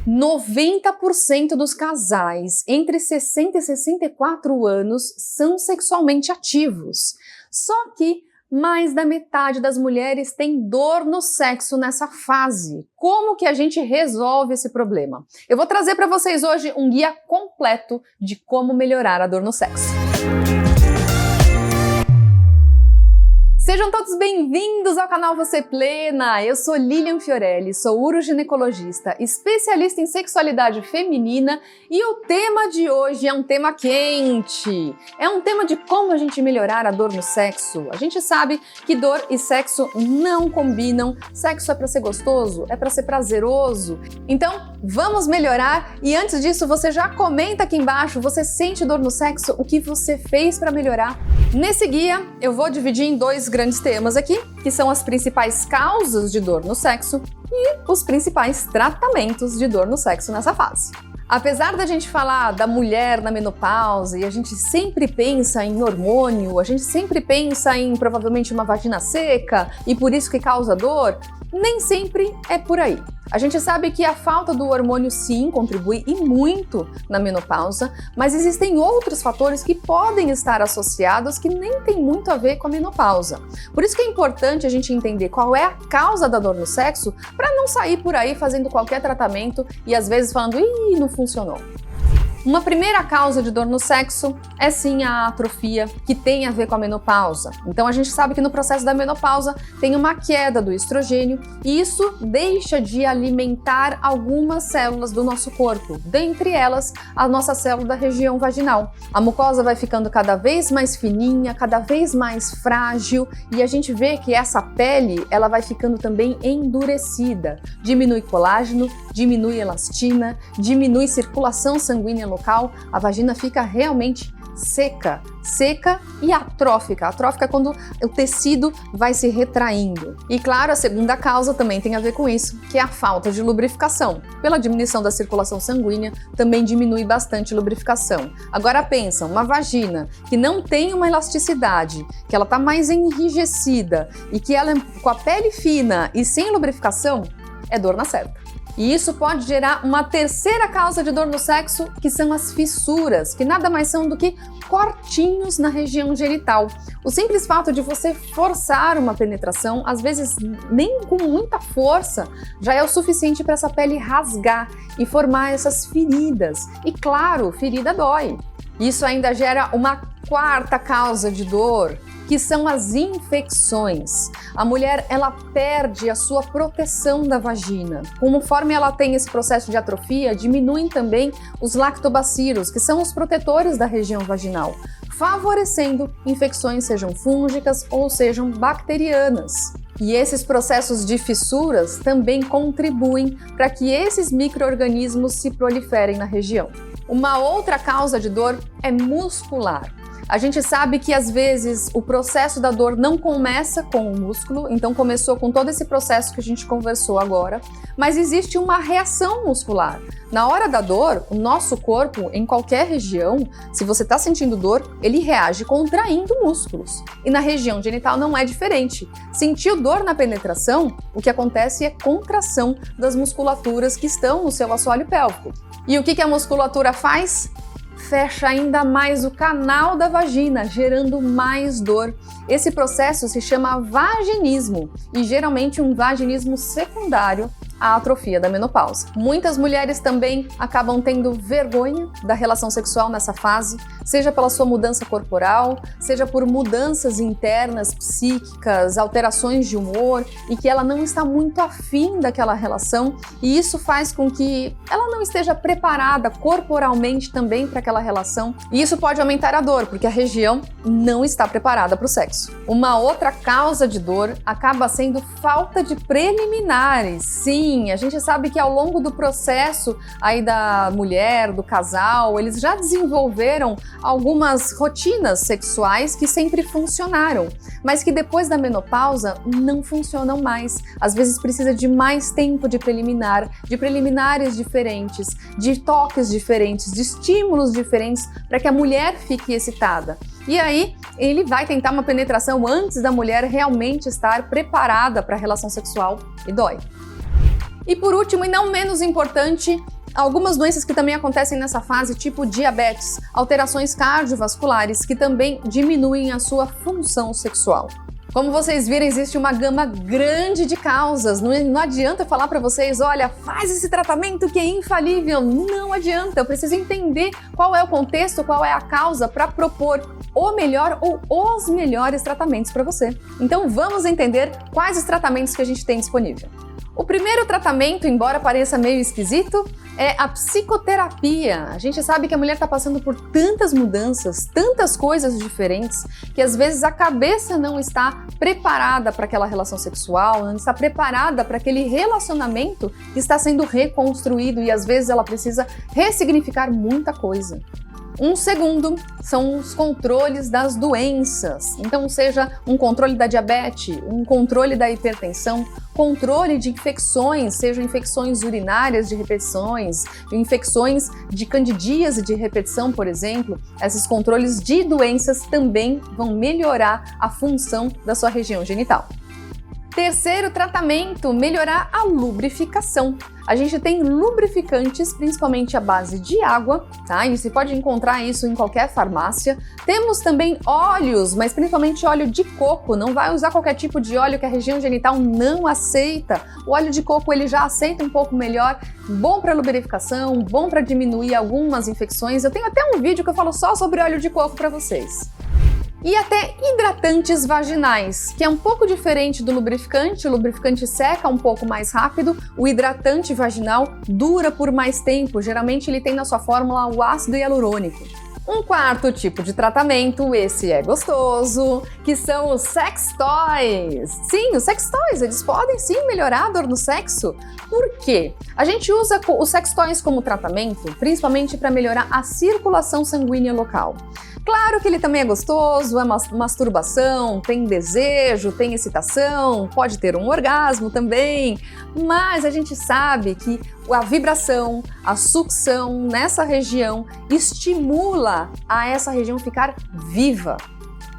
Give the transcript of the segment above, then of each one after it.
90% dos casais entre 60 e 64 anos são sexualmente ativos. Só que mais da metade das mulheres tem dor no sexo nessa fase. Como que a gente resolve esse problema? Eu vou trazer para vocês hoje um guia completo de como melhorar a dor no sexo. Sejam todos bem-vindos ao canal Você Plena! Eu sou Lilian Fiorelli, sou uroginecologista, especialista em sexualidade feminina e o tema de hoje é um tema quente. É um tema de como a gente melhorar a dor no sexo. A gente sabe que dor e sexo não combinam. Sexo é para ser gostoso, é para ser prazeroso. Então, vamos melhorar e antes disso você já comenta aqui embaixo, você sente dor no sexo? O que você fez para melhorar? Nesse guia eu vou dividir em dois grandes temas aqui, que são as principais causas de dor no sexo e os principais tratamentos de dor no sexo nessa fase. Apesar da gente falar da mulher na menopausa e a gente sempre pensa em hormônio, a gente sempre pensa em provavelmente uma vagina seca e por isso que causa dor, nem sempre é por aí. A gente sabe que a falta do hormônio sim contribui e muito na menopausa, mas existem outros fatores que podem estar associados que nem tem muito a ver com a menopausa. Por isso que é importante a gente entender qual é a causa da dor no sexo para não sair por aí fazendo qualquer tratamento e às vezes falando, ih, não funcionou. Uma primeira causa de dor no sexo é sim a atrofia, que tem a ver com a menopausa. Então a gente sabe que no processo da menopausa tem uma queda do estrogênio e isso deixa de alimentar algumas células do nosso corpo, dentre elas a nossa célula da região vaginal. A mucosa vai ficando cada vez mais fininha, cada vez mais frágil e a gente vê que essa pele ela vai ficando também endurecida. Diminui colágeno, diminui elastina, diminui circulação sanguínea local, a vagina fica realmente seca e atrófica. Atrófica é quando o tecido vai se retraindo. E claro, a segunda causa também tem a ver com isso, que é a falta de lubrificação. Pela diminuição da circulação sanguínea, também diminui bastante a lubrificação. Agora pensa, uma vagina que não tem uma elasticidade, que ela está mais enrijecida e que ela com a pele fina e sem lubrificação, é dor na certa. E isso pode gerar uma terceira causa de dor no sexo, que são as fissuras, que nada mais são do que cortinhos na região genital. O simples fato de você forçar uma penetração, às vezes nem com muita força, já é o suficiente para essa pele rasgar e formar essas feridas. E claro, ferida dói. Isso ainda gera uma quarta causa de dor, que são as infecções. A mulher, ela perde a sua proteção da vagina. Conforme ela tem esse processo de atrofia, diminuem também os lactobacilos, que são os protetores da região vaginal, favorecendo infecções, sejam fúngicas ou sejam bacterianas. E esses processos de fissuras também contribuem para que esses micro-organismos se proliferem na região. Uma outra causa de dor é muscular. A gente sabe que às vezes o processo da dor não começa com o músculo, então começou com todo esse processo que a gente conversou agora, mas existe uma reação muscular. Na hora da dor, o nosso corpo, em qualquer região, se você está sentindo dor, ele reage contraindo músculos. E na região genital não é diferente. Sentiu dor na penetração, o que acontece é contração das musculaturas que estão no seu assoalho pélvico. E o que a musculatura faz? Fecha ainda mais o canal da vagina, gerando mais dor. Esse processo se chama vaginismo e geralmente um vaginismo secundário à atrofia da menopausa. Muitas mulheres também acabam tendo vergonha da relação sexual nessa fase, seja pela sua mudança corporal, seja por mudanças internas, psíquicas, alterações de humor e que ela não está muito afim daquela relação e isso faz com que ela não esteja preparada corporalmente também para aquela relação e isso pode aumentar a dor, porque a região não está preparada para o sexo. Uma outra causa de dor acaba sendo falta de preliminares. Sim, a gente sabe que ao longo do processo aí da mulher, do casal, eles já desenvolveram algumas rotinas sexuais que sempre funcionaram, mas que depois da menopausa não funcionam mais. Às vezes precisa de mais tempo de preliminar, de preliminares diferentes, de toques diferentes, de estímulos diferentes para que a mulher fique excitada. E aí, ele vai tentar uma penetração antes da mulher realmente estar preparada para a relação sexual e dói. E por último, e não menos importante, Algumas doenças que também acontecem nessa fase, tipo diabetes, alterações cardiovasculares, que também diminuem a sua função sexual. Como vocês viram, existe uma gama grande de causas. Não adianta falar para vocês, olha, faz esse tratamento que é infalível. Não adianta, eu preciso entender qual é o contexto, qual é a causa para propor o melhor ou os melhores tratamentos para você. Então vamos entender quais os tratamentos que a gente tem disponível. O primeiro tratamento, embora pareça meio esquisito, é a psicoterapia. A gente sabe que a mulher está passando por tantas mudanças, tantas coisas diferentes, que às vezes a cabeça não está preparada para aquela relação sexual, não está preparada para aquele relacionamento que está sendo reconstruído e às vezes ela precisa ressignificar muita coisa. Um segundo são os controles das doenças, então seja um controle da diabetes, um controle da hipertensão, controle de infecções, sejam infecções urinárias de repetições, infecções de candidíase de repetição, por exemplo. Esses controles de doenças também vão melhorar a função da sua região genital. Terceiro tratamento, melhorar a lubrificação. A gente tem lubrificantes, principalmente à base de água, tá? E você pode encontrar isso em qualquer farmácia. Temos também óleos, mas principalmente óleo de coco. Não vai usar qualquer tipo de óleo que a região genital não aceita. O óleo de coco ele já aceita um pouco melhor, bom para lubrificação, bom para diminuir algumas infecções. Eu tenho até um vídeo que eu falo só sobre óleo de coco para vocês. E até hidratantes vaginais, que é um pouco diferente do lubrificante. O lubrificante seca um pouco mais rápido, o hidratante vaginal dura por mais tempo. Geralmente ele tem na sua fórmula o ácido hialurônico. Um quarto tipo de tratamento, esse é gostoso, que são os sex toys. Sim, os sex toys, eles podem sim melhorar a dor no sexo. Por quê? A gente usa os sex toys como tratamento, principalmente para melhorar a circulação sanguínea local. Claro que ele também é gostoso, é masturbação, tem desejo, tem excitação, pode ter um orgasmo também, mas a gente sabe que a vibração, a sucção nessa região estimula a essa região ficar viva.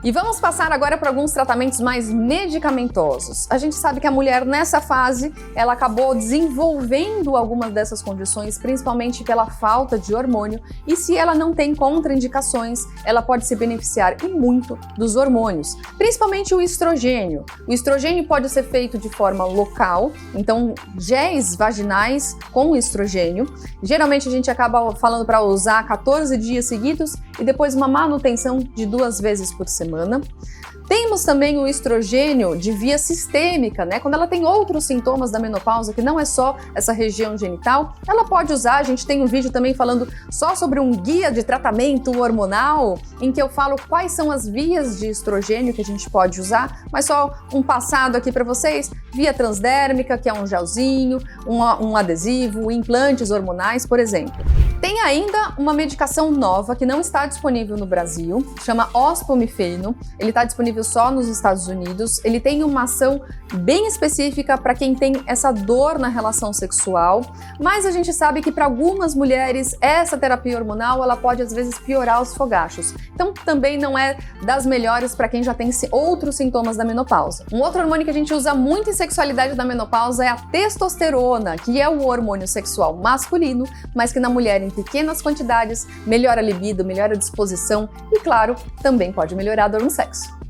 E vamos passar agora para alguns tratamentos mais medicamentosos. A gente sabe que a mulher nessa fase, ela acabou desenvolvendo algumas dessas condições, principalmente pela falta de hormônio, e se ela não tem contraindicações, ela pode se beneficiar e muito dos hormônios, principalmente o estrogênio. O estrogênio pode ser feito de forma local, então géis vaginais com estrogênio. Geralmente a gente acaba falando para usar 14 dias seguidos e depois uma manutenção de 2 vezes por semana. Temos também o estrogênio de via sistêmica, né? Quando ela tem outros sintomas da menopausa, que não é só essa região genital, ela pode usar. A gente tem um vídeo também falando só sobre um guia de tratamento hormonal, em que eu falo quais são as vias de estrogênio que a gente pode usar, mas só um passado aqui para vocês. Via transdérmica, que é um gelzinho, um adesivo, implantes hormonais, por exemplo. Tem ainda uma medicação nova que não está disponível no Brasil, chama ospomifeno. Ele está disponível só nos Estados Unidos. Ele tem uma ação bem específica para quem tem essa dor na relação sexual, mas a gente sabe que para algumas mulheres essa terapia hormonal ela pode às vezes piorar os fogachos. Então também não é das melhores para quem já tem outros sintomas da menopausa. Um outro hormônio que a gente usa muito em sexualidade da menopausa é a testosterona, que é o hormônio sexual masculino, mas que na mulher em pequenas quantidades melhora a libido, melhora a disposição e, claro, também pode melhorar a dor no sexo.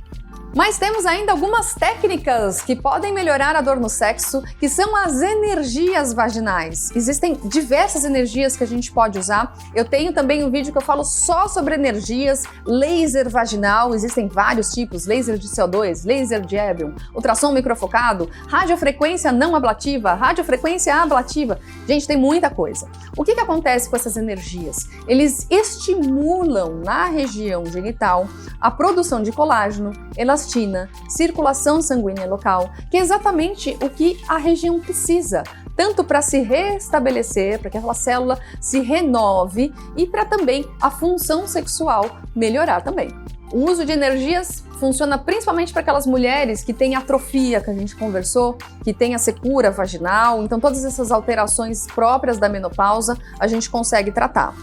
Mas temos ainda algumas técnicas que podem melhorar a dor no sexo, que são as energias vaginais. Existem diversas energias que a gente pode usar. Eu tenho também um vídeo que eu falo só sobre energias, laser vaginal, existem vários tipos, laser de CO2, laser de Erbium, ultrassom microfocado, radiofrequência não ablativa, radiofrequência ablativa. Gente, tem muita coisa. O que acontece com essas energias? Eles estimulam na região genital a produção de colágeno, elastina, circulação sanguínea local, que é exatamente o que a região precisa, tanto para se restabelecer, para que aquela célula se renove e para também a função sexual melhorar também. O uso de energias funciona principalmente para aquelas mulheres que têm atrofia, que a gente conversou, que tem a secura vaginal, então todas essas alterações próprias da menopausa a gente consegue tratar.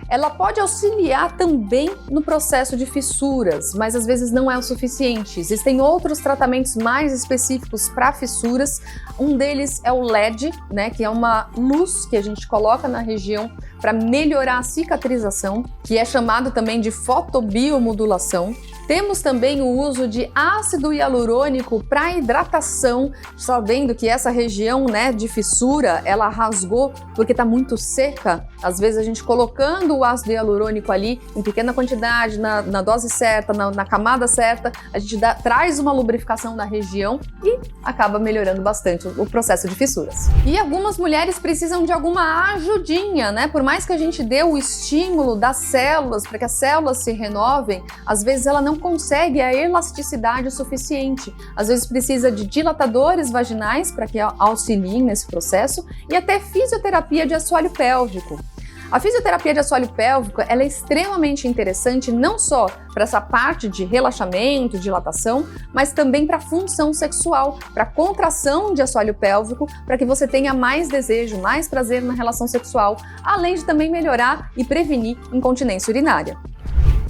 ela pode auxiliar também no processo de fissuras, mas às vezes não é o suficiente. Existem outros tratamentos mais específicos para fissuras. Um deles é o LED, né, que é uma luz que a gente coloca na região para melhorar a cicatrização, que é chamado também de fotobiomodulação. Temos também o uso de ácido hialurônico para hidratação, sabendo que essa região, né, de fissura, ela rasgou porque está muito seca. Às vezes a gente colocando o ácido hialurônico ali em pequena quantidade, na dose certa, na camada certa, a gente traz uma lubrificação na região e acaba melhorando bastante o processo de fissuras. E algumas mulheres precisam de alguma ajudinha, né? Por mais que a gente dê o estímulo das células para que as células se renovem, às vezes ela não consegue a elasticidade suficiente. Às vezes precisa de dilatadores vaginais para que auxiliem nesse processo e até fisioterapia de assoalho pélvico. A fisioterapia de assoalho pélvico ela é extremamente interessante não só para essa parte de relaxamento, dilatação, mas também para a função sexual, para a contração de assoalho pélvico, para que você tenha mais desejo, mais prazer na relação sexual, além de também melhorar e prevenir incontinência urinária.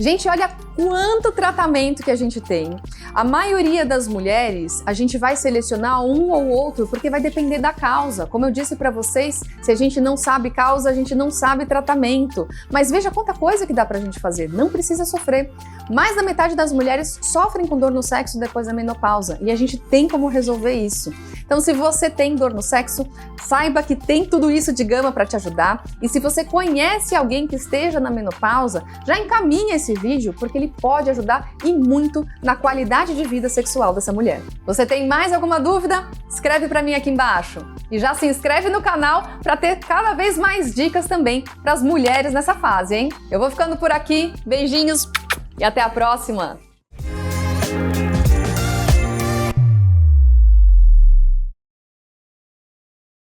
Gente, olha quanto tratamento que a gente tem. A maioria das mulheres, a gente vai selecionar um ou outro porque vai depender da causa. Como eu disse para vocês, se a gente não sabe causa, a gente não sabe tratamento. Mas veja quanta coisa que dá pra gente fazer, não precisa sofrer. Mais da metade das mulheres sofrem com dor no sexo depois da menopausa e a gente tem como resolver isso. Então, se você tem dor no sexo, saiba que tem tudo isso de gama para te ajudar. E se você conhece alguém que esteja na menopausa, já encaminha esse vídeo porque ele pode ajudar e muito na qualidade de vida sexual dessa mulher. Você tem mais alguma dúvida? Escreve para mim aqui embaixo. E já se inscreve no canal para ter cada vez mais dicas também para as mulheres nessa fase, hein? Eu vou ficando por aqui. Beijinhos e até a próxima!